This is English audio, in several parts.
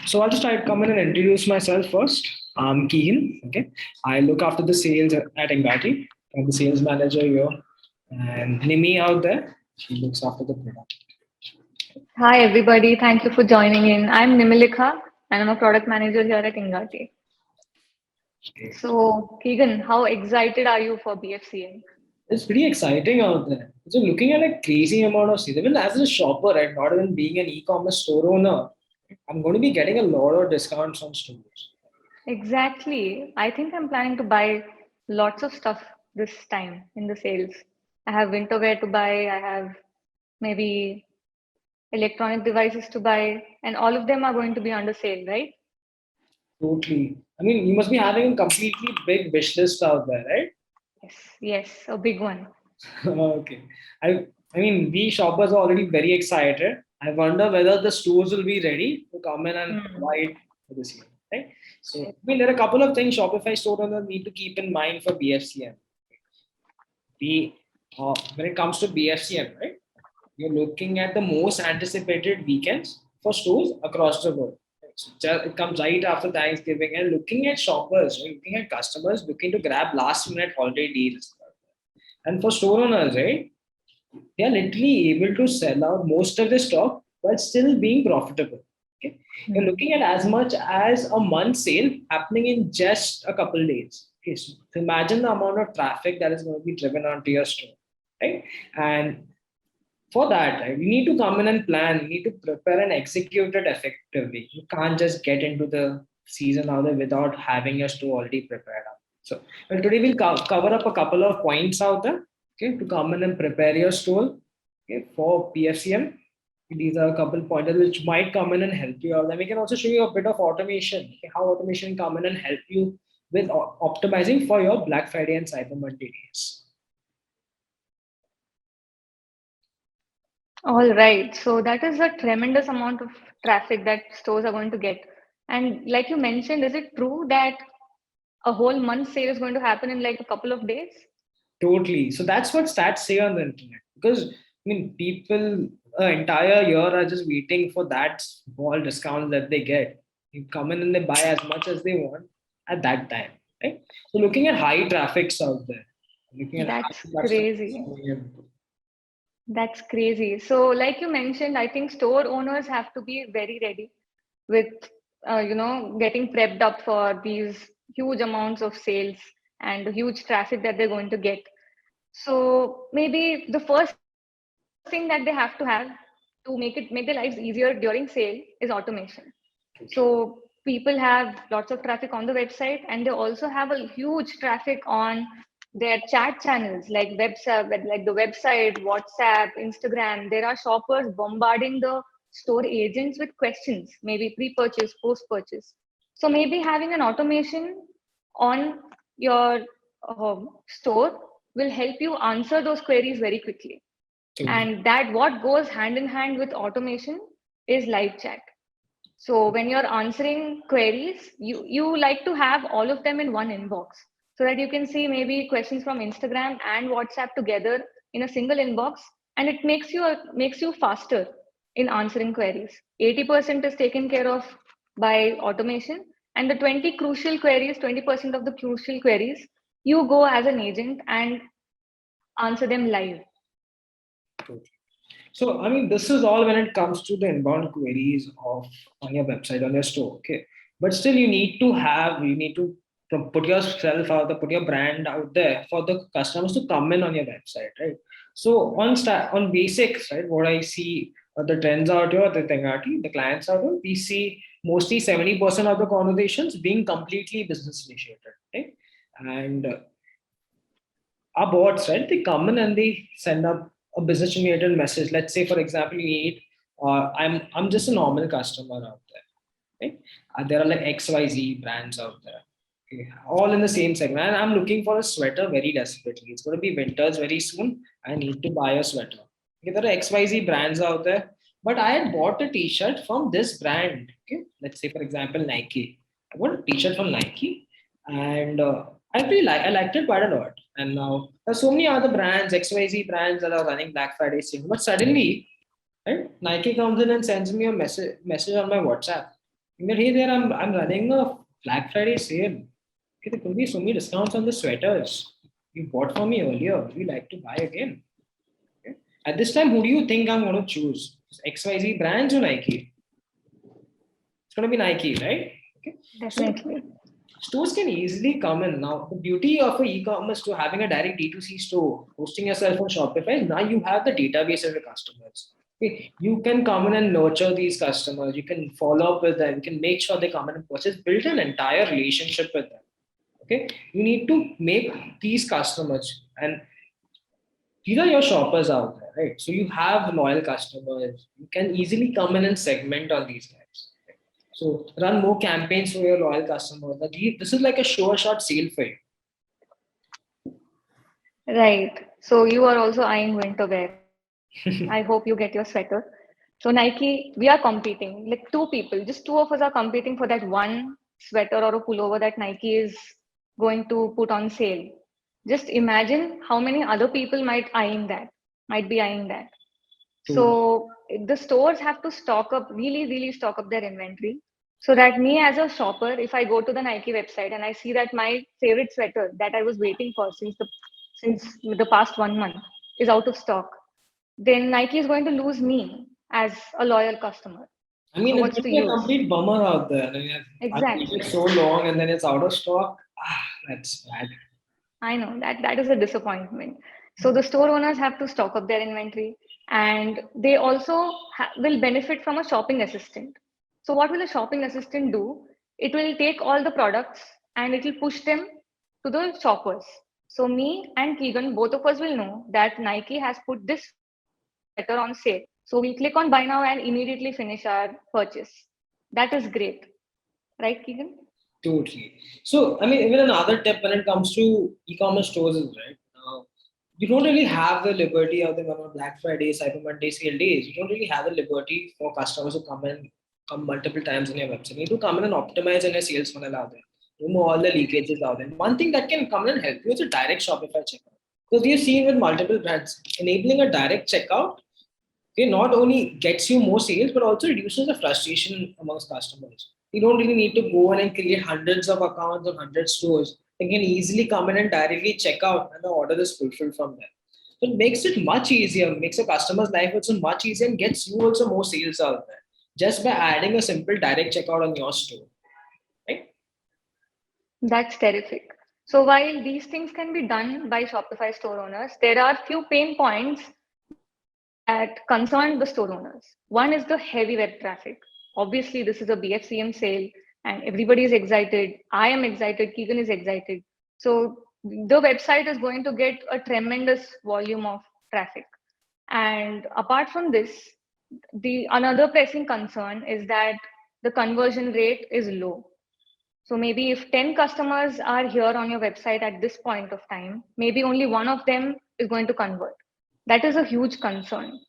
So I'll just try to come in and introduce myself first. I'm Keegan. Okay, I look after the sales at Engati. I'm the sales manager here, and Nimi out there, she looks after the product. Hi, everybody. Thank you for joining in. I'm Nimilika, and I'm a product manager here at Ingati. Okay. So, Keegan, how excited are you for BFCM? It's pretty exciting out there. So looking at a crazy amount of sales, even as a shopper, right, not even being an e-commerce store owner, I'm going to be getting a lot of discounts on stores. Exactly. I think I'm planning to buy lots of stuff this time in the sales. I have winter wear to buy, I have maybe electronic devices to buy, and all of them are going to be under sale, right? Totally. I mean, you must be having a completely big wish list out there, right? Yes, yes, a big one. Okay. I mean, we shoppers are already very excited. I wonder whether the stores will be ready to come in and Hmm. provide for this year, right? So, I mean, there are a couple of things Shopify store owners need to keep in mind for BFCM. When it comes to BFCM, right? You're looking at the most anticipated weekends for stores across the world. So it comes right after Thanksgiving and looking at shoppers, right? Looking at customers looking to grab last minute holiday deals. And for store owners, right? They are literally able to sell out most of the stock while still being profitable. Okay? You're Hmm. looking at as much as a month sale happening in just a couple days. Okay, so imagine the amount of traffic that is going to be driven onto your store, right? And for that, right, you need to come in and plan. You need to prepare and execute it effectively. You can't just get into the season out there without having your store already prepared up. So, well, today we'll cover up a couple of points out there, okay, to come in and prepare your store, okay, for PFCM. These are a couple pointers which might come in and help you out. And we can also show you a bit of automation, okay, how automation come in and help you with optimizing for your Black Friday and Cyber Monday days. All right. So that is a tremendous amount of traffic that stores are going to get. And like you mentioned, is it true that a whole month sale is going to happen in like a couple of days? Totally. So that's what stats say on the internet. Because I mean, people entire year are just waiting for that small discount that they get. You come in and they buy as much as they want at that time. Right. So looking at high traffics out there, looking at high That's customers crazy. coming in. That's crazy. So, like you mentioned, I think store owners have to be very ready with, getting prepped up for these huge amounts of sales and the huge traffic that they're going to get. So, maybe the first thing that they have to have to make their lives easier during sale is automation. So people have lots of traffic on the website, and they also have a huge traffic on their chat channels like like the website, WhatsApp, Instagram. There are shoppers bombarding the store agents with questions, maybe pre-purchase, post-purchase. So maybe having an automation on your store will help you answer those queries very quickly. Totally. And that what goes hand in hand with automation is live chat. So when you're answering queries, you like to have all of them in one inbox so that you can see maybe questions from Instagram and WhatsApp together in a single inbox, and it makes you faster in answering queries. 80% is taken care of by automation, and the 20% of the crucial queries, you go as an agent and answer them live. Totally. So, I mean, this is all when it comes to the inbound queries of on your website, on your store. Okay. But still, you need to put yourself out there, put your brand out there for the customers to come in on your website, right? So, on basics, right, what I see the trends out here, the clients out here, we see mostly 70% of the conversations being completely business initiated, right? And our bots, right? They come in and they send up a business related message. Let's say, for example, you need, I'm just a normal customer out there, right? There are like XYZ brands out there, okay, all in the same segment. And I'm looking for a sweater very desperately. It's going to be winters very soon. I need to buy a sweater. Okay, there are XYZ brands out there, but I had bought a T-shirt from this brand. Okay, let's say, for example, Nike. I bought a T-shirt from Nike, and I liked it quite a lot. And now there's so many other brands, XYZ brands that are running Black Friday sale. But suddenly, right, Nike comes in and sends me a message on my WhatsApp. But hey there, I'm running a Black Friday sale. Okay, there could be so many discounts on the sweaters you bought for me earlier. Would you like to buy again? Okay. At this time, who do you think I'm going to choose? XYZ brands or Nike? It's going to be Nike, right? Okay. So Definitely. stores can easily come in now. The beauty of a e-commerce to having a direct D2C store, hosting yourself on Shopify, now you have the database of your customers. Okay. You can come in and nurture these customers. You can follow up with them. You can make sure they come in and purchase. Build an entire relationship with them. Okay. You need to make these customers, and these are your shoppers out there, right? So you have loyal customers. You can easily come in and segment on these guys. So run more campaigns for your loyal customers. This is like a sure shot sale for you. Right. So you are also eyeing winter wear. I hope you get your sweater. So Nike, we are competing. Like two people, just two of us are competing for that one sweater or a pullover that Nike is going to put on sale. Just imagine how many other people might be eyeing that. So So the stores have to stock up, really stock up their inventory. So that me as a shopper, if I go to the Nike website and I see that my favorite sweater that I was waiting for since the past 1 month is out of stock, then Nike is going to lose me as a loyal customer. I So mean, it's what's going to the be a use? complete bummer out there. I mean, I've waited Exactly. so long and then it's out of stock. That's bad. I know that is a disappointment. So the store owners have to stock up their inventory, and they also will benefit from a shopping assistant. So what will a shopping assistant do? It will take all the products and it will push them to the shoppers. So me and Keegan, both of us will know that Nike has put this sweater on sale. So we'll click on buy now and immediately finish our purchase. That is great, right, Keegan? Totally. So, I mean, even another tip when it comes to e-commerce stores is right now, you don't really have the liberty of the Black Friday, Cyber Monday sale days. You don't really have the liberty for customers to come multiple times on your website. You need to come in and optimize in your sales funnel out there. Remove all the leakages out there. One thing that can come in and help you is a direct Shopify checkout. Because we have seen with multiple brands, enabling a direct checkout, okay, not only gets you more sales, but also reduces the frustration amongst customers. You don't really need to go in and create hundreds of accounts or 100 stores. They can easily come in and directly check out, and the order is fulfilled from there. So it makes it much easier, makes a customer's life also much easier, and gets you also more sales out there just by adding a simple direct checkout on your store. Right? That's terrific. So while these things can be done by Shopify store owners, there are few pain points that concern the store owners. One is the heavy web traffic. Obviously, this is a BFCM sale and everybody is excited. I am excited. Keegan is excited. So the website is going to get a tremendous volume of traffic. And apart from this, the another pressing concern is that the conversion rate is low. So maybe if 10 customers are here on your website at this point of time, maybe only one of them is going to convert. That is a huge concern.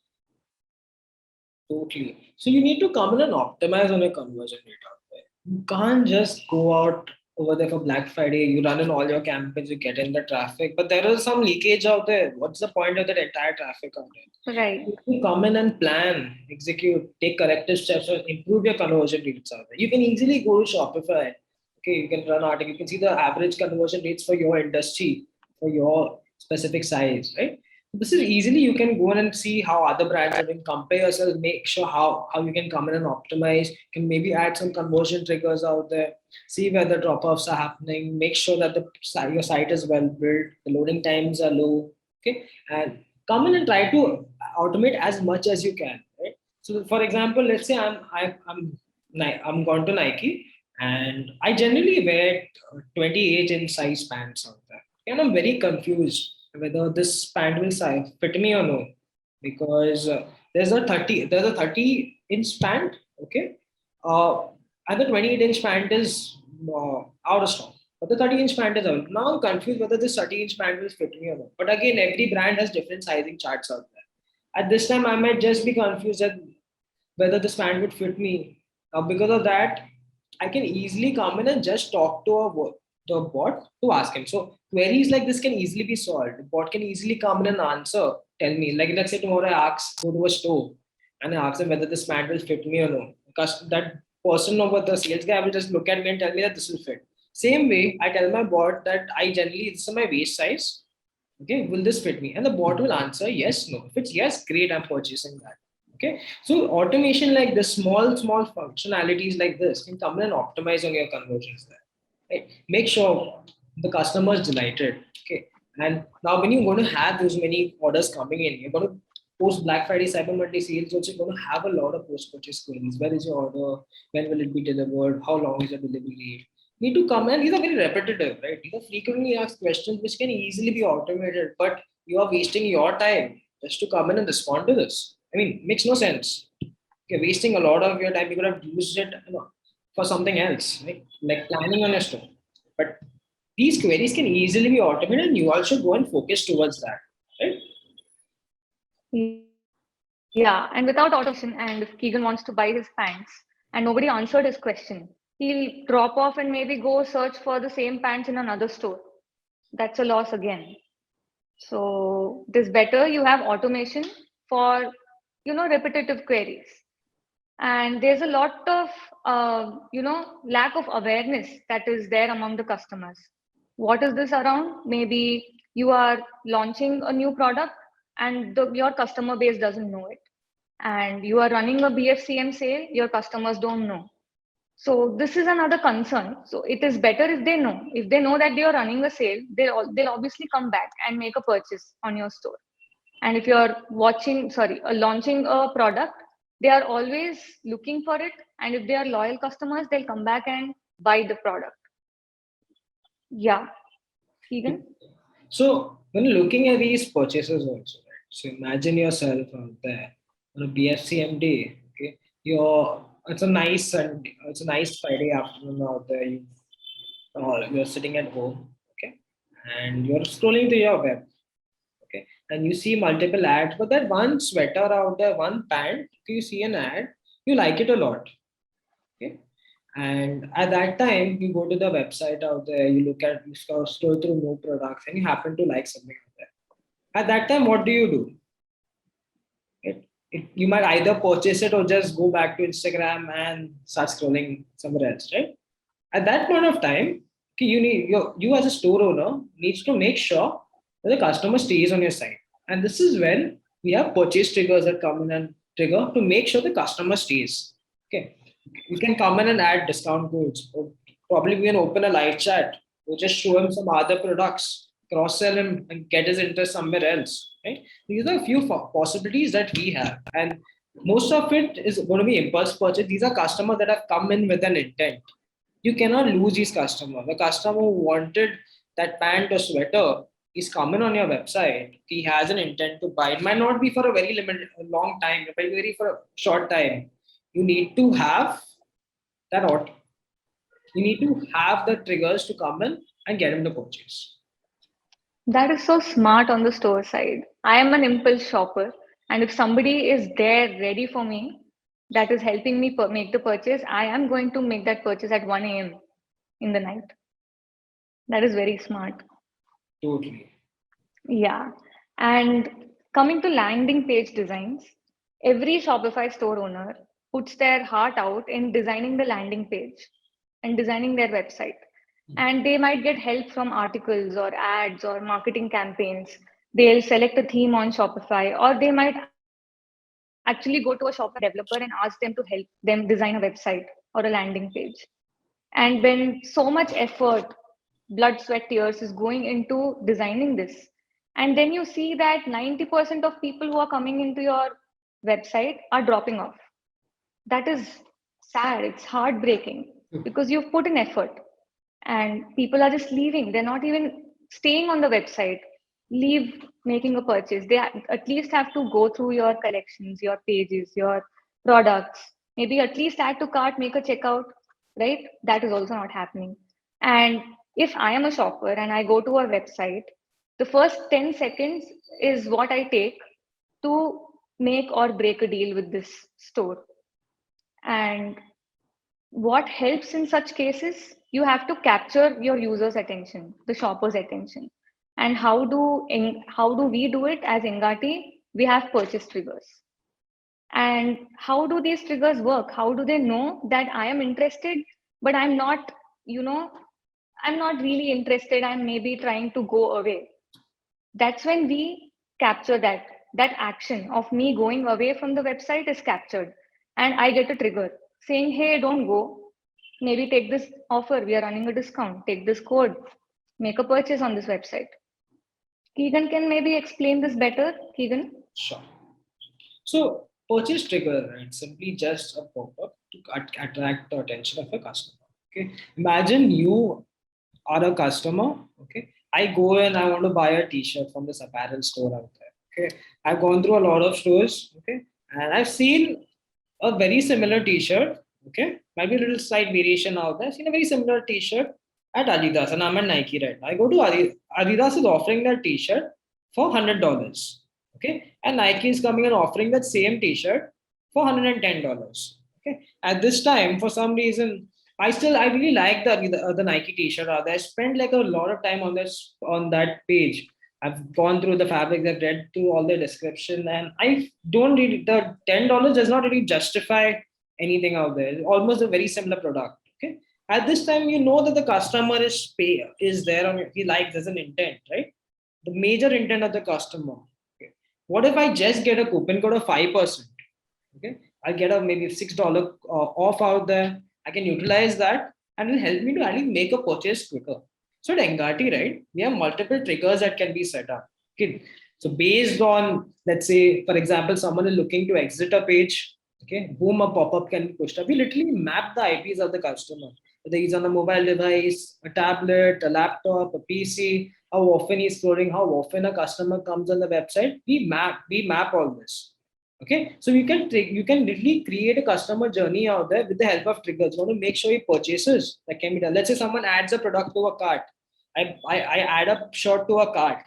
Totally. So you need to come in and optimize on your conversion rate out there. You can't just go out over there for Black Friday. You run in all your campaigns, you get in the traffic, but there is some leakage out there. What's the point of that entire traffic out there? Right. You come in and plan, execute, take corrective steps, and improve your conversion rates out there. You can easily go to Shopify. Okay, you can run article. You can see the average conversion rates for your industry, for your specific size, right? This is easily you can go in and see how other brands are doing, compare yourself, make sure how you can come in and optimize, can maybe add some conversion triggers out there, see where the drop-offs are happening, make sure that your site is well built, the loading times are low, okay, and come in and try to automate as much as you can, right? So for example, let's say I'm gone to Nike and I generally wear 28-inch size pants out there. And I'm very confused whether this pant will fit me or no, because there's a 30-inch pant, okay, uh, and the 28-inch pant is out of stock. But the 30-inch pant is out. Now I'm confused whether this 30-inch pant will fit me or not. But again, every brand has different sizing charts out there. At this time, I might just be confused that whether this pant would fit me. Because of that, I can easily come in and just talk to the bot to ask him. So queries like this can easily be solved. The bot can easily come in and answer, tell me. Like let's say tomorrow I go to a store and I ask them whether this pant will fit me or no. Because that person over the sales guy will just look at me and tell me that this will fit. Same way, I tell my bot that I generally, this is my waist size. Okay, will this fit me? And the bot will answer yes, no. If it's yes, great, I'm purchasing that. Okay, so automation like this, small functionalities like this can come in and optimize on your conversions there. Right? Make sure the customer is delighted. Okay, and now when you're going to have those many orders coming in, you're going to post Black Friday, Cyber Monday sales. Also, you're going to have a lot of post purchase queries. Where is your order? When will it be delivered? How long is your delivery? Need to come, and these are very repetitive, right? These are frequently asked questions which can easily be automated, but you are wasting your time just to come in and respond to this. I mean, makes no sense. You're wasting a lot of your time. You could have used it, for something else, like planning on your store. But these queries can easily be automated, and you all should go and focus towards that, right? Yeah, and without automation, and if Keegan wants to buy his pants and nobody answered his question, he'll drop off and maybe go search for the same pants in another store. That's a loss again. So it is better you have automation for repetitive queries. And there's a lot of lack of awareness that is there among the customers. What is this around? Maybe you are launching a new product and your customer base doesn't know it, and you are running a BFCM sale, your customers don't know. So this is another concern. So it is better if they know. If they know that they are running a sale, they'll obviously come back and make a purchase on your store. And if you're launching a product, they are always looking for it. And if they are loyal customers, they'll come back and buy the product. Yeah, Keegan? So when looking at these purchases also, right? So imagine yourself out there on a BFCM day. Okay, it's a nice Sunday, it's a nice Friday afternoon out there. You're sitting at home, okay, and you're scrolling through your web, okay, and you see multiple ads, but that one sweater out there, one pant, you see an ad, you like it a lot, okay, and at that time you go to the website out there, you scroll through more products, and you happen to like something out there. At that time, what do you do? You might either purchase it or just go back to Instagram and start scrolling somewhere else, right? At that point of time, you as a store owner needs to make sure that the customer stays on your site. And this is when we have purchase triggers that come in and trigger to make sure the customer stays. Okay. You can come in and add discount codes, or probably we can open a live chat or just show him some other products, cross sell him and get his interest somewhere else. Right? These are a few possibilities that we have. And most of it is going to be impulse purchase. These are customers that have come in with an intent. You cannot lose these customers. The customer who wanted that pant or sweater is coming on your website. He has an intent to buy. It might not be for a very limited, a long time. It might be very for a short time. You need to have that. You need to have the triggers to come in and get him to purchase. That is so smart on the store side. I am an impulse shopper, and if somebody is there ready for me, that is helping me make the purchase, I am going to make that purchase at 1 a.m. in the night. That is very smart. Totally. Yeah. And coming to landing page designs, every Shopify store owner puts their heart out in designing the landing page and designing their website. And they might get help from articles or ads or marketing campaigns. They'll select a theme on Shopify, or they might actually go to a Shopify developer and ask them to help them design a website or a landing page. And when so much effort, blood, sweat, tears is going into designing this, and then you see that 90% of people who are coming into your website are dropping off, that is sad. It's heartbreaking because you've put in effort and people are just leaving. They're not even staying on the website, leave making a purchase. They at least have to go through your collections, your pages, your products, maybe at least add to cart, make a checkout, right? That is also not happening. And if I am a shopper and I go to a website, the first 10 seconds is what I take to make or break a deal with this store. And what helps in such cases, you have to capture your user's attention, the shopper's attention. And how do we do it as Ingati? We have purchase triggers. And how do these triggers work? How do they know that I am interested, but I'm not, you know, I'm not really interested. I'm maybe trying to go away. That's when we capture that action of me going away from the website is captured. And I get a trigger saying, hey, don't go. Maybe take this offer. We are running a discount. Take this code. Make a purchase on this website. Keegan can maybe explain this better. Keegan? Sure. So purchase trigger, right? Simply just a pop-up to attract the attention of a customer. Okay. Imagine you are a customer. Okay. I go and I want to buy a t-shirt from this apparel store out there. Okay. I've gone through a lot of stores. Okay. And I've seen a very similar t-shirt. Okay. Might be a little slight variation out there. I've seen a very similar t-shirt at Adidas, and I'm at Nike right now. I go to Adidas is offering that t-shirt for $100. Okay. And Nike is coming and offering that same t-shirt for $110. Okay. At this time, for some reason, I really like the Nike t-shirt out there. I spent like a lot of time on this on that page. I've gone through the fabrics, I've read through all the description, and I don't really the $10 does not really justify anything out there. It's almost a very similar product. Okay. At this time, you know that the customer is there on he likes as an intent, right? The major intent of the customer. Okay. What if I just get a coupon code of 5%? Okay. I get a maybe $6 off out there. I can utilize that and it will help me to actually make a purchase quicker. So at Engati, right, we have multiple triggers that can be set up. Okay. So based on, let's say, for example, someone is looking to exit a page, okay, boom, a pop-up can be pushed up. We literally map the IPs of the customer. Whether he's on a mobile device, a tablet, a laptop, a PC, how often he's scrolling, how often a customer comes on the website. We map all this. Okay, so you can literally create a customer journey out there with the help of triggers. You want to make sure he purchases that can be done. Let's say someone adds a product to a cart. I add a shirt to a cart.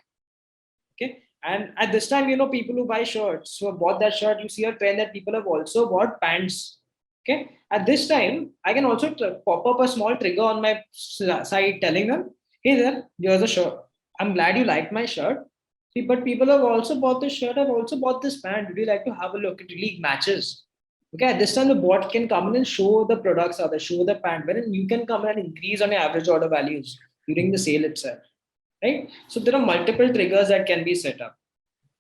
Okay, and at this time, people who buy shirts, who have bought that shirt, you see a trend that people have also bought pants. Okay, at this time, I can also pop up a small trigger on my site telling them, hey there, here's a shirt. I'm glad you liked my shirt. See, but people have also bought this shirt, have also bought this pant. Would you like to have a look? It really matches. Okay, at this time, the bot can come in and show the products or the show the pant, wherein you can come and increase on your average order values during the sale itself, right? So there are multiple triggers that can be set up.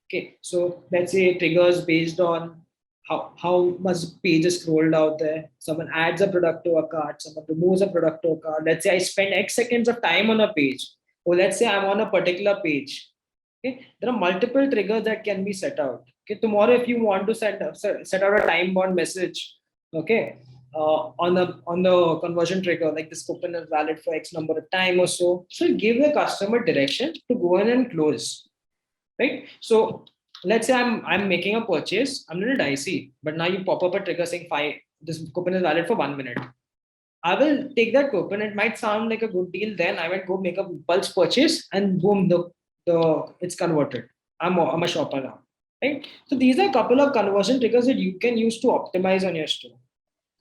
Okay, so let's say triggers based on how much page is scrolled out there. Someone adds a product to a cart, someone removes a product to a cart. Let's say I spend X seconds of time on a page, or let's say I'm on a particular page. Okay, there are multiple triggers that can be set out. Okay, tomorrow if you want to set out a time bound message, okay, on the conversion trigger, like this coupon is valid for X number of time or so. So give the customer direction to go in and close, right? So let's say I'm making a purchase. I'm a little dicey, but now you pop up a trigger saying five. This coupon is valid for 1 minute. I will take that coupon. It might sound like a good deal. Then I might go make a pulse purchase, and boom, the it's converted. I'm a shopper now, right? So these are a couple of conversion triggers that you can use to optimize on your store.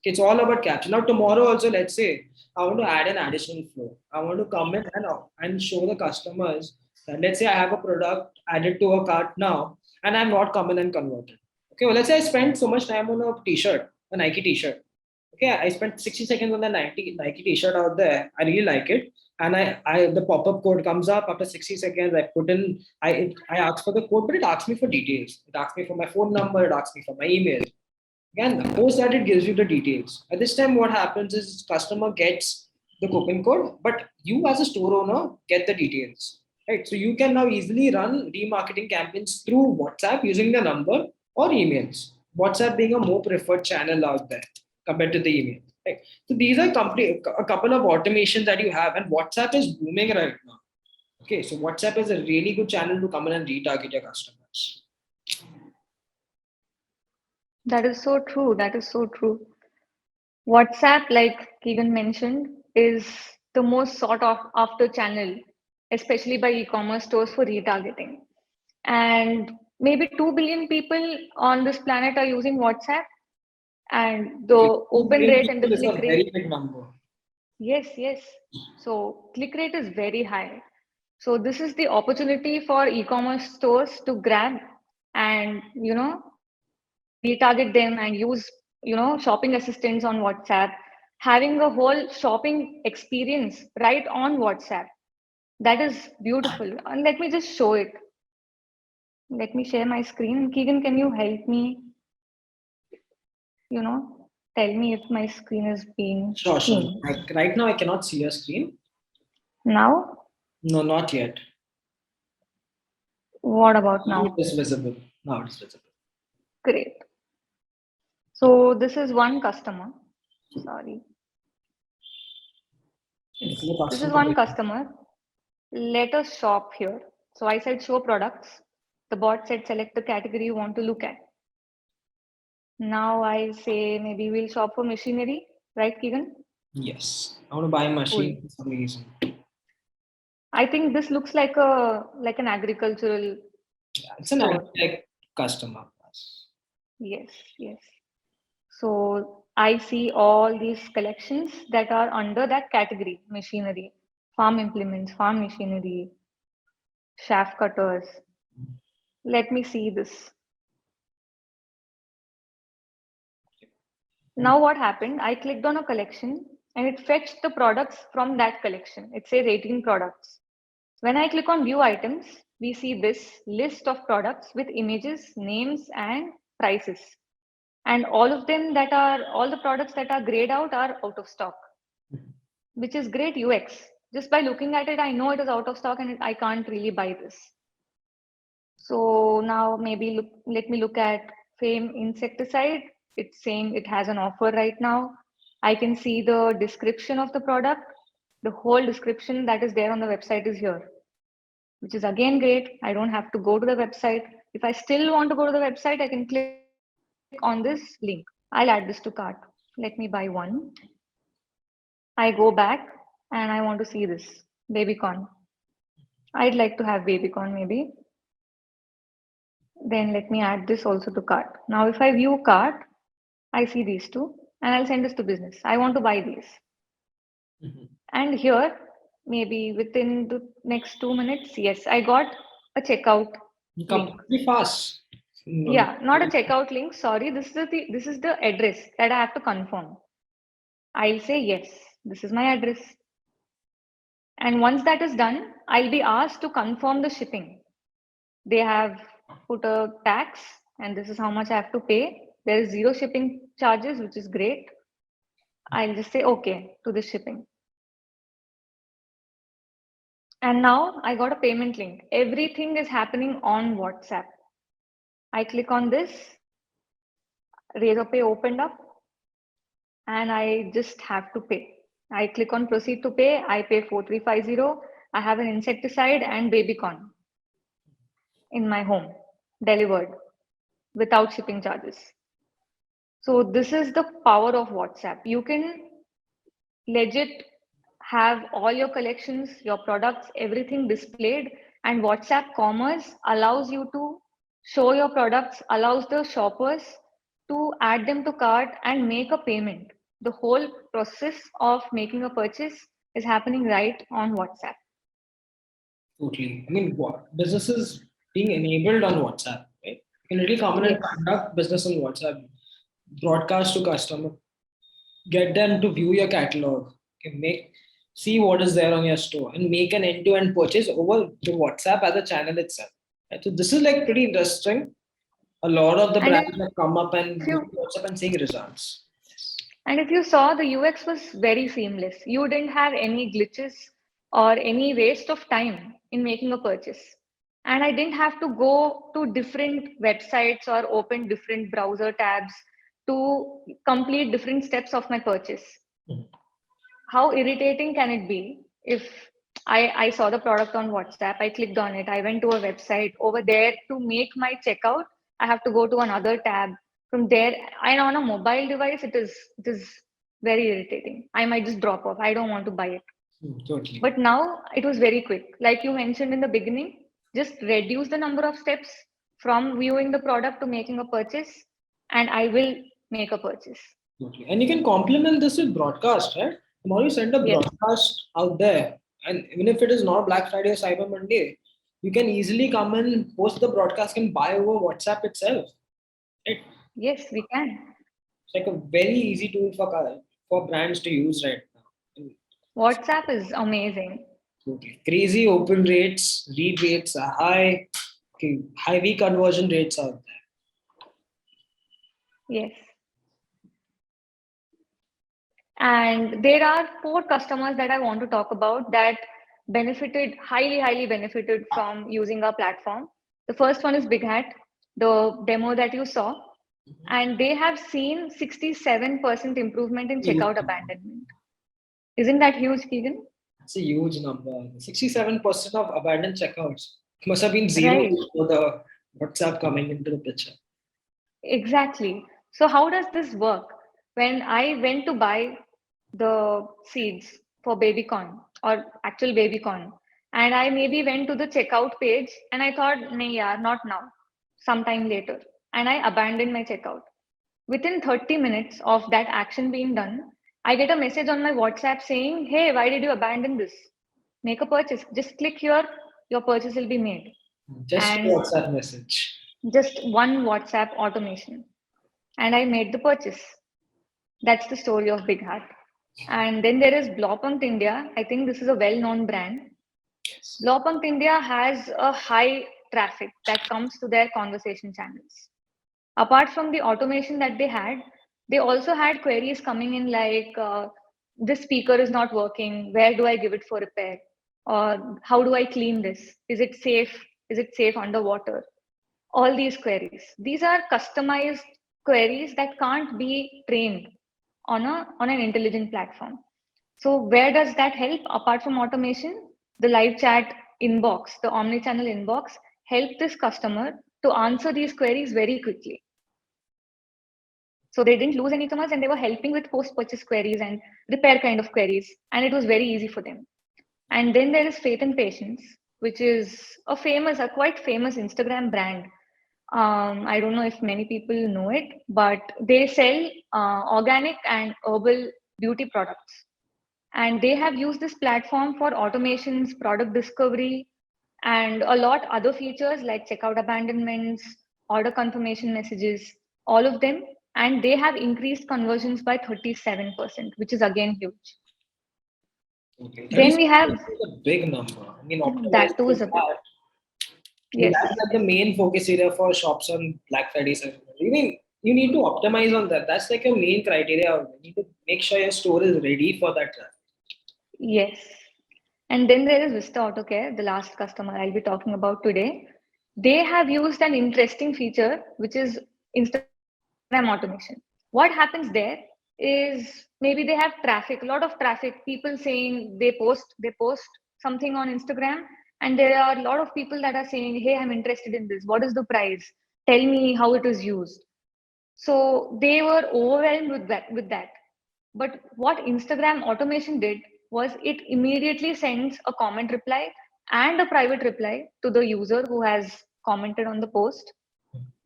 It's all about capture. Now tomorrow also, let's say I want to add an additional flow. I want to come in and show the customers that let's say I have a product added to a cart now and I'm not coming and converted. Okay, well let's say I spent so much time on a t-shirt, a Nike t-shirt. Okay, I spent 60 seconds on the Nike t-shirt out there. I really like it. And I the pop-up code comes up after 60 seconds. I put in, I ask for the code, but it asks me for details. It asks me for my phone number, it asks me for my email. Again, post that it gives you the details. At this time, what happens is customer gets the coupon code, but you as a store owner get the details. Right. So you can now easily run remarketing campaigns through WhatsApp using the number or emails. WhatsApp being a more preferred channel out there compared to the email. Right. So these are a couple of automations that you have, and WhatsApp is booming right now. Okay, so WhatsApp is a really good channel to come in and retarget your customers. That is so true. That is so true. WhatsApp, like Keegan mentioned, is the most sought after channel, especially by e-commerce stores for retargeting. And maybe 2 billion people on this planet are using WhatsApp, and the Okay, 2 open billion rate and the people is a click very rate, big number. yes, yes. So click rate is very high. So this is the opportunity for e-commerce stores to grab and retarget them and use, shopping assistants on WhatsApp, having a whole shopping experience right on WhatsApp. That is beautiful. And let me just show it. Let me share my screen. Keegan, can you help me, you know, tell me if my screen is being Sure, sure. seen? Like right now, I cannot see your screen. Now, No, not yet. what about Now it now? is visible. Now it is visible. Great. So this is one customer. Sorry. This is a This is customer. one customer. Let us shop here. So I said show products. The bot said select the category you want to look at. Now I say maybe we'll shop for machinery, right, Keegan? Yes, I want to buy a machine Cool. for some reason. I think this looks like an agricultural Yeah, it's an store. ag-tech customer. Yes, yes. So I see all these collections that are under that category: machinery, farm implements, farm machinery, shaft cutters. Let me see this. Now what happened? I clicked on a collection and it fetched the products from that collection. It says 18 products. When I click on view items, we see this list of products with images, names, and prices. And all the products that are grayed are out of stock, which is great UX. Just by looking at it, I know it is out of stock and I can't really buy this. So now maybe let me look at Fame insecticide. It's saying it has an offer right now. I can see the description of the product. The whole description that is there on the website is here, which is again great. I don't have to go to the website. If I still want to go to the website, I can click on this link. I'll add this to cart. Let me buy one. I go back and I want to see this baby corn. I'd like to have baby corn maybe. Then let me add this also to cart. Now, if I view cart, I see these two and I'll send this to business. I want to buy these. Mhm. And here, maybe within the next 2 minutes, yes, I got a checkout You come link. pretty fast. No, Yeah, not a checkout link. Sorry, this is the address that I have to confirm. I'll say yes, this is my address. And once that is done, I'll be asked to confirm the shipping. They have put a tax, and this is how much I have to pay. There is zero shipping charges, which is great. I'll just say okay to the shipping. And now I got a payment link. Everything is happening on WhatsApp. I click on this, Razorpay opened up, and I just have to pay. I click on proceed to pay. I pay 4350. I have an insecticide and baby corn in my home delivered without shipping charges. So this is the power of WhatsApp. You can legit have all your collections, your products, everything displayed, and WhatsApp commerce allows you to show your products, allows the shoppers to add them to cart and make a payment. The whole process of making a purchase is happening right on WhatsApp. totally. I mean, what businesses being enabled on WhatsApp, right? You can really come in and Yes. conduct business on WhatsApp, broadcast to customer, get them to view your catalog, can make see what is there on your store, and make an end-to-end purchase over the WhatsApp as a channel itself. Right? So this is like pretty interesting. A lot of the And brands have come up if and you using WhatsApp and seeing results. And if you saw, the UX was very seamless. You didn't have any glitches or any waste of time in making a purchase. And I didn't have to go to different websites or open different browser tabs to complete different steps of my purchase. Mhm. How irritating can it be if I saw the product on WhatsApp, I clicked on it, I went to a website over there to make my checkout, I have to go to another tab. From there, and on a mobile device, it is very irritating. I might just drop off. I don't want to buy it. Totally. But now it was very quick. Like you mentioned in the beginning, just reduce the number of steps from viewing the product to making a purchase, and I will make a purchase. Totally. And you can complement this with broadcast, right? The more you send a Yes. broadcast out there, and even if it is not Black Friday or Cyber Monday, you can easily come and post the broadcast and buy over WhatsApp itself. Right? Yes, we can. It's like a very easy tool for brands to use right now. WhatsApp is amazing. Okay. Crazy open rates, read rates are high, okay, high conversion rates are there. Yes. And there are four customers that I want to talk about that benefited, highly benefited from using our platform. The first one is Big Hat, the demo that you saw, and they have seen 67% improvement in Huge checkout number. abandonment. Isn't that huge, Keegan? It's a huge number. 67% of abandoned checkouts. Must have been zero Right, before the WhatsApp coming into the picture. exactly. So, how does this work? When I went to buy the seeds for baby corn or actual baby corn, and I maybe went to the checkout page and I thought, nahi yaar, not now, sometime later, and I abandoned my checkout. Within 30 minutes of that action being done, I get a message on my WhatsApp saying, hey, why did you abandon this? Make a purchase. Just click here, your purchase will be made. Just a And WhatsApp message. just one WhatsApp automation. And I made the purchase. That's the story of Big Hat. And then there is Blawpunkt India. I think this is a well known brand. Yes. Blawpunkt India has a high traffic that comes to their conversation channels. Apart from the automation that they also had queries coming in like, this speaker is not working. Where do I give it for repair? Or how do I clean this? Is it safe? Is it safe underwater? All these queries. These are customized queries that can't be trained on an intelligent platform. So where does that help? Apart from automation, the live chat inbox, the omni-channel inbox, help this customer to answer these queries very quickly. So they didn't lose any customers and they were helping with post-purchase queries and repair kind of queries. And it was very easy for them. And then there is Faith and Patience, which is a quite famous Instagram brand. I don't know if many people know it, but they sell organic and herbal beauty products. And they have used this platform for automations, product discovery, and a lot other features like checkout abandonments, order confirmation messages, all of them. And they have increased conversions by 37%, which is again huge. Okay. Then we 37 have is a big number. I mean, that too optimizing is a bit. that. I mean, Yes. that's like the main focus area for shops on Black Friday. You mean you need to optimize on that. That's like your main criteria. You need to make sure your store is ready for that traffic. Yes. And then there is Vista Auto Care, the last customer I'll be talking about today. They have used an interesting feature, which is Instagram automation. What happens there is maybe they have traffic, a lot of traffic, people saying they post something on Instagram, and there are a lot of people that are saying, hey, I'm interested in this. What is the price? Tell me how it is used. So they were overwhelmed with that. But what Instagram automation did was it immediately sends a comment reply and a private reply to the user who has commented on the post.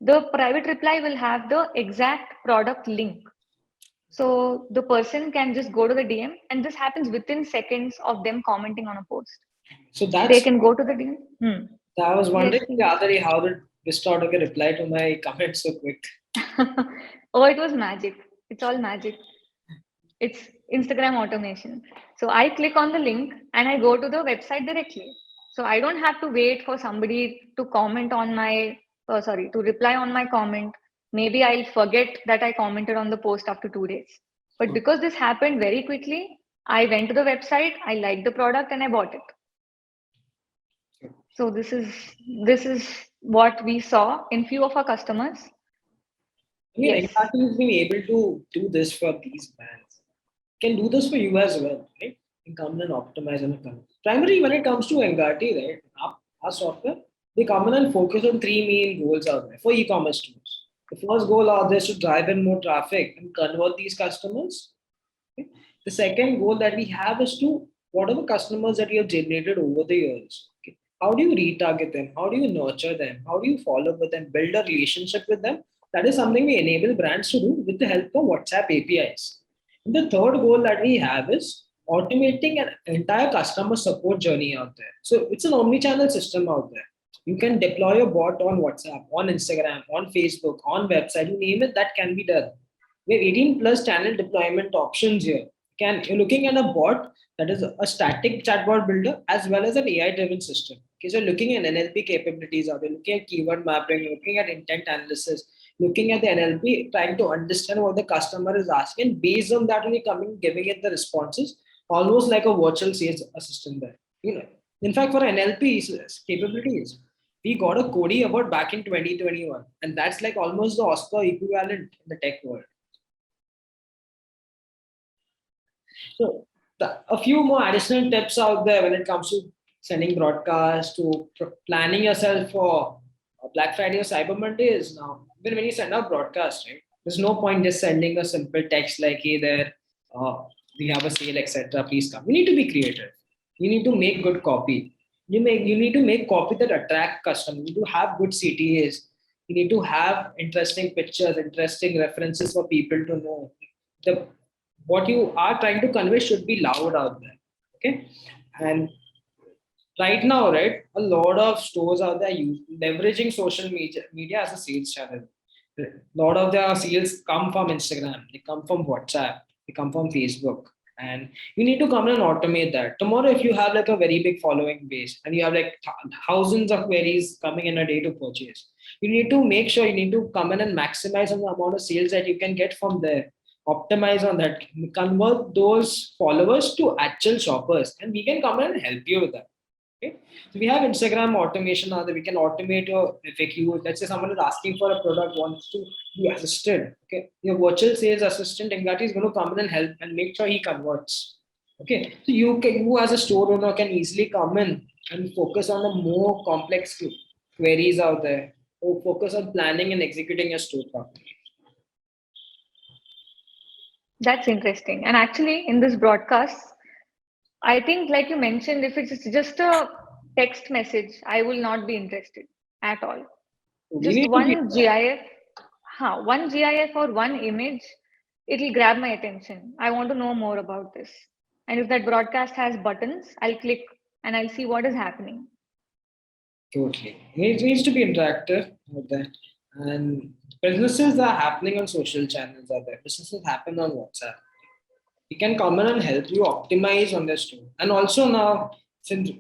The private reply will have the exact product link. So the person can just go to the DM, and this happens within seconds of them commenting on a post. So They that's can go to the DM. I was Yes. wondering the other day how did this to get reply to my comment so quick. Oh, it was magic. It's all magic. It's Instagram automation. So I click on the link and I go to the website directly. So I don't have to wait for somebody to comment on my, to reply on my comment. Maybe I'll forget that I commented on the post after 2 days. But because this happened very quickly, I went to the website, I liked the product and I bought it. So this is what we saw in few of our customers. I mean, Yes. exactly has been able to do this for these brands. Can do this for you as well, right? You can come and optimize and come. Primarily when it comes to Engati, right? Our software, they come in and focus on three main goals out there for e-commerce tools. The first goal are there to drive in more traffic and convert these customers. Okay? The second goal that we have is to whatever customers that you have generated over the years. Okay? How do you retarget them? How do you nurture them? How do you follow up with them? Build a relationship with them. That is something we enable brands to do with the help of WhatsApp APIs. And the third goal that we have is automating an entire customer support journey out there. So it's an omni-channel system out there. You can deploy a bot on WhatsApp, on Instagram, on Facebook, on website, you name it, that can be done. We have 18 plus channel deployment options here. You're looking at a bot that is a static chatbot builder as well as an AI driven system. Okay, so looking at NLP capabilities, are they looking at keyword mapping, looking at intent analysis, looking at the NLP, trying to understand what the customer is asking. Based on that, only coming giving it the responses, almost like a virtual sales assistant there. You know, in fact, for NLP capabilities, we got a Cody Award back in 2021, and that's like almost the Oscar equivalent in the tech world. So a few more additional tips out there when it comes to sending broadcasts, to planning yourself for Black Friday or Cyber Monday is now. Even when you send out broadcast, right? There's no point just sending a simple text like, "Hey there, uh, we have a sale, etc. Please come." You need to be creative. You need to make good copy. You need to make copy that attract customers. You need to have good CTAs. You need to have interesting pictures, interesting references for people to know. The what you are trying to convey should be loud out there. Okay. And right now, right, a lot of stores out there leveraging social media as a sales channel. A lot of their sales come from Instagram, they come from WhatsApp, they come from Facebook. And you need to come and automate that. Tomorrow, if you have like a very big following base and you have like thousands of queries coming in a day to purchase, you need to make sure you need to come in and maximize on the amount of sales that you can get from there. Optimize on that, convert those followers to actual shoppers, and we can come in and help you with that. Okay. So we have Instagram automation now that we can automate your FAQ. Let's say someone is asking for a product, wants to be assisted. Okay. Your virtual sales assistant exactly is going to come in and help and make sure he converts. Okay. So you as a store owner can easily come in and focus on the more complex queries out there, or focus on planning and executing your store properly. That's interesting. And actually, in this broadcast, I think, like you mentioned, if it's just a text message, I will not be interested at all. We Just need to be one GIF, one GIF or one image, it'll grab my attention. I want to know more about this. And if that broadcast has buttons, I'll click and I'll see what is happening. totally. It needs to be interactive with that. And businesses are happening on social channels out there. Businesses happen on WhatsApp. We can come in and help you optimize on their store. And also now, since,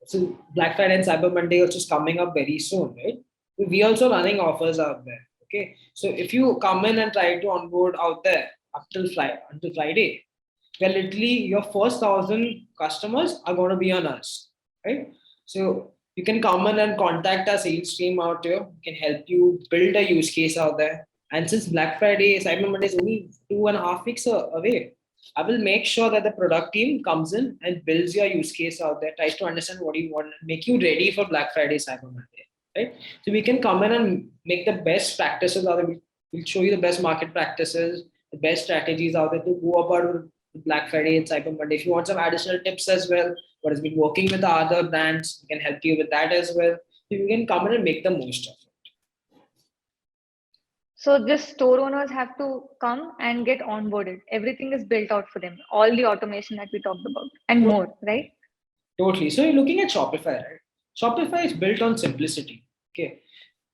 since Black Friday and Cyber Monday also is coming up very soon, right? We also running offers out there. Okay. So if you come in and try to onboard out there until Friday, well, literally your first 1,000 customers are going to be on us, right? So you can come in and contact our sales team out here. We can help you build a use case out there. And since Black Friday, Cyber Monday is only 2.5 weeks away, I will make sure that the product team comes in and builds your use case out there, tries to understand what you want, make you ready for Black Friday, Cyber Monday, right? So we can come in and make the best practices out there. We'll show you the best market practices, the best strategies out there to go about Black Friday and Cyber Monday. If you want some additional tips as well, what has been working with the other brands, we can help you with that as well. So you can come in and make the most of it. So just store owners have to come and get onboarded. Everything is built out for them. All the automation that we talked about and more, right? Totally. So you're looking at Shopify, right? Shopify is built on simplicity. Okay.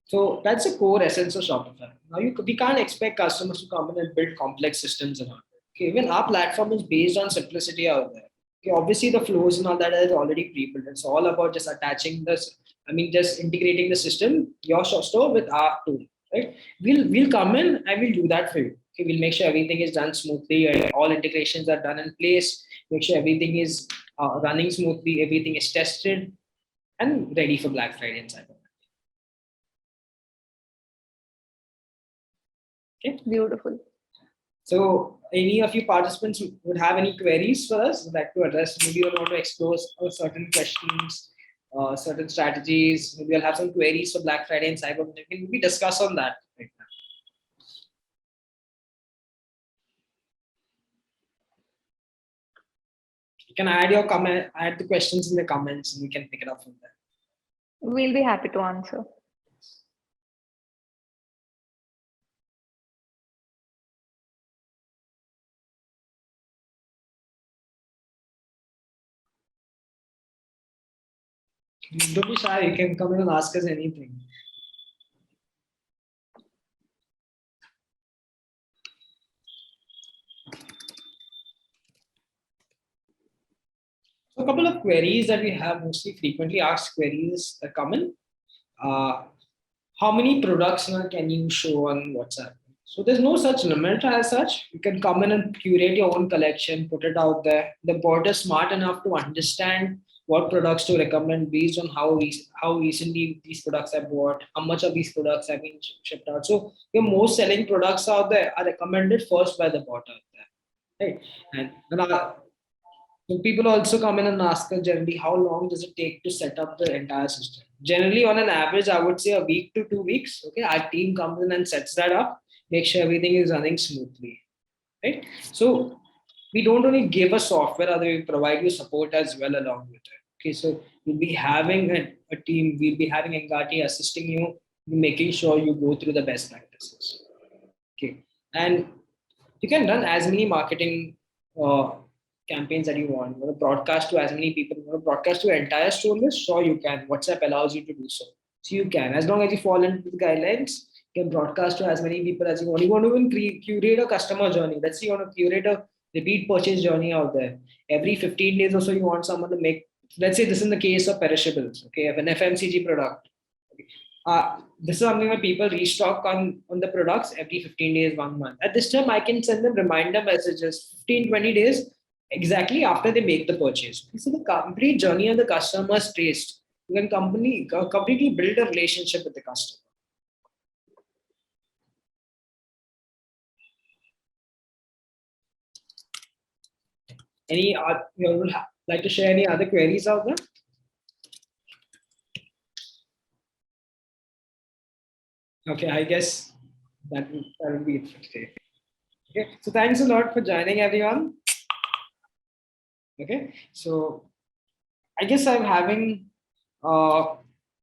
So that's the core essence of Shopify. Now we can't expect customers to come in and build complex systems around it. Okay, even our platform is based on simplicity out there. Okay, obviously the flows and all that is already pre-built. It's all about just attaching this. I mean, just integrating the system, your store with our tool, right? We'll come in and we'll do that for you. Okay, we'll make sure everything is done smoothly. All integrations are done in place. Make sure everything is running smoothly. Everything is tested and ready for Black Friday and Cyber. Okay. Beautiful. So, any of you participants would have any queries for us that to address? Maybe you want to explore certain questions, certain strategies. Maybe you'll have some queries for Black Friday and Cyber Monday. We can maybe discuss on that right now. You can add your comment, add the questions in the comments, and we can pick it up from there. We'll be happy to answer. Don't be shy. You can come in and ask us anything. So a couple of queries that we have, mostly frequently asked queries that come in. Uh, how many products now can you show on WhatsApp? So there's no such limit as such. You can come in and curate your own collection, put it out there. The bot is smart enough to understand what products to recommend based on how recently these products are bought, how much of these products have been shipped out. So your most selling products out there are recommended first by the bot out there, right? And so people also come in and ask us generally how long does it take to set up the entire system. Generally, on an average, I would say a week to 2 weeks. Okay, our team comes in and sets that up, make sure everything is running smoothly. Right. So we don't only give a software, other we provide you support as well along with it. Okay, so we'll be having a team, we'll be having Engati assisting you, making sure you go through the best practices. Okay, and you can run as many marketing uh, campaigns that you want. You want to broadcast to as many people. You want to broadcast to your entire store list? Sure, you can. WhatsApp allows you to do so. So you can, as long as you fall into the guidelines, you can broadcast to as many people as you want. You want to even curate a customer journey. Let's say you want to curate a repeat purchase journey out there. Every 15 days or so, you want someone to make. Let's say this is in the case of perishables. Okay, of an FMCG product. Okay, this is something where people restock on the products every 15 days, 1 month. At this time, I can send them reminder messages 15, 20 days exactly after they make the purchase. So the complete journey of the customer is traced. You can completely build a relationship with the customer. Any you would like to share any other queries out there? Okay, I guess that will be it for today. Okay, so thanks a lot for joining, everyone. Okay, so I guess I'm having uh,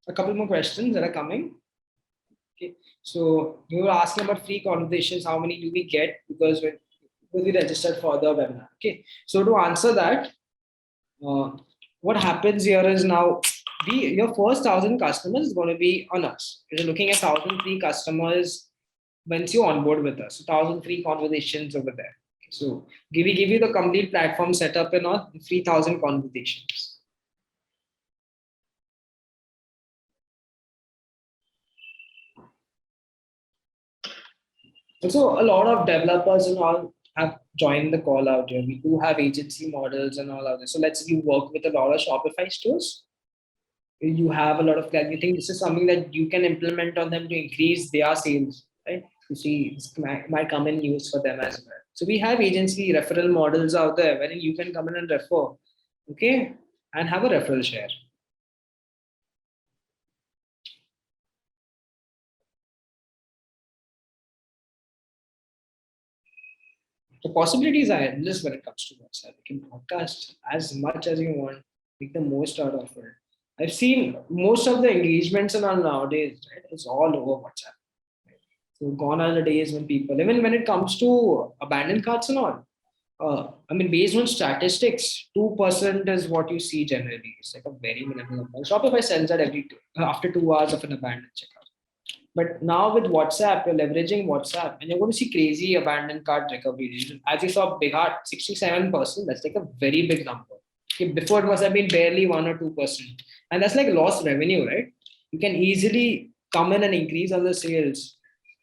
a couple more questions that are coming. Okay, so you were asking about free conversations. How many do we get because when we registered for the webinar? Okay, so to answer that, uh, what happens here is now your first 1,000 customers is going to be on us. You're looking at 1,000 free customers once you onboard with us. 1,000 free conversations over there. So we give you the complete platform setup and all 3,000 conversations. Also, a lot of developers and all have joined the call out here. We do have agency models and all of this. So let's you work with a lot of Shopify stores. You have a lot of you think this is something that you can implement on them to increase their sales, right? You see, this might come in use for them as well. So we have agency referral models out there wherein you can come in and refer, okay, and have a referral share. The possibilities are endless when it comes to WhatsApp. You can broadcast as much as you want, make the most out of it. I've seen most of the engagements and all nowadays, right? It's all over WhatsApp. Right? So gone are the days when people, even when it comes to abandoned carts and all, I mean, based on statistics, 2% is what you see generally. It's like a very minimal number. Shopify sells that after 2 hours of an abandoned checkout. But now with WhatsApp, you're leveraging WhatsApp and you're going to see crazy abandoned cart recovery rate. As you saw, Big Heart, 67%, that's like a very big number. Okay, before it must have been barely 1 or 2%. And that's like lost revenue, right? You can easily come in and increase on the sales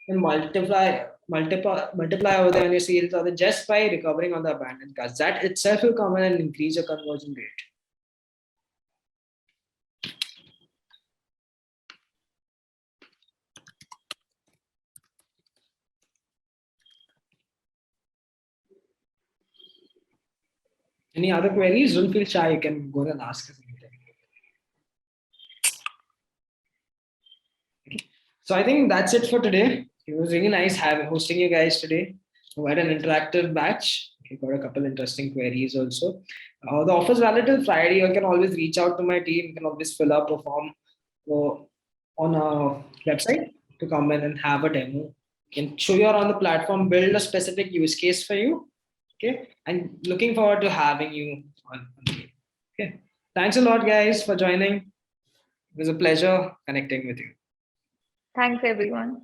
and multiply over there on your sales or just by recovering on the abandoned carts. That itself will come in and increase your conversion rate. Any other queries? Don't feel shy. You can go and ask us anything. So I think that's it for today. It was really nice having hosting you guys today. We had an interactive batch. We got a couple interesting queries also. The offer is valid till Friday. You can always reach out to my team. You can always fill up a form uh, on our website to come in and have a demo. You can show you on the platform, build a specific use case for you. Okay. And looking forward to having you on the team. Okay. Thanks a lot, guys, for joining. It was a pleasure connecting with you. Thanks, everyone.